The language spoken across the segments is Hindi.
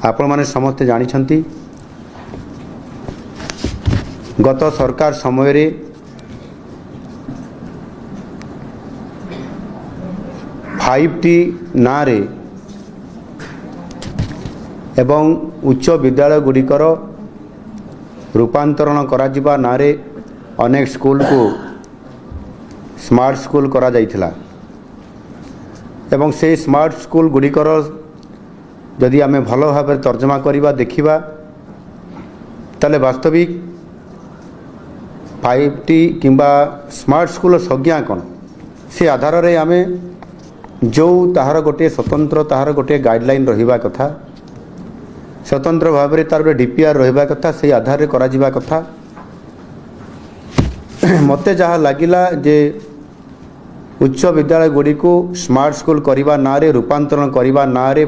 आपण माने समस्ते जानिछंती गत सरकार समय रे 5T नारे एवं उच्च विद्यालय गुड़िकर रूपांतरण करा जिबा नारे अनेक स्कूल को स्मार्ट स्कूल करा जाइथिला एवं से स्मार्ट स्कूल गुड़िकर जदि आमे भलो भाव तर्जमा करिबा देखिबा ताले वास्तविक 5T किंबा स्मार्ट स्कूल संज्ञा कौन से आधार रे आमे जो ताहार गोटे स्वतंत्र ताहार गोटे गाइडलाइन रहिबा कथा स्वतंत्र भाव में तार DPR रहिबा कथा से आधार रे करा जिबा कथा मते जहाँ लगिला जे उच्च विद्यालय गुड़ी को स्मार्ट स्कूल करने ना रे रूपांतरण करने ना रे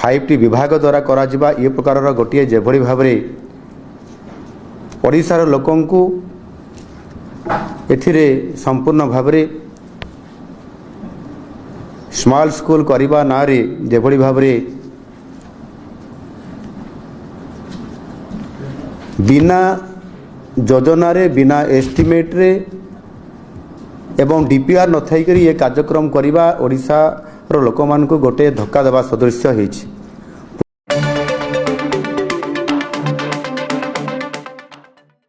5T विभाग द्वारा करा जिबा ये प्रकार गोटे जेभली भाव में ओडिशार लोकन को एथिरे संपूर्ण भाव में स्मार्ट स्कूल करने ना रे जेभली भाव में बिना योजना रे बिना एस्टिमेट रे एवं DPR न थाई करी ये कार्यक्रम करवा ओडिशा रो लोक मान को गोटे धक्का देवा सदृश होइछि।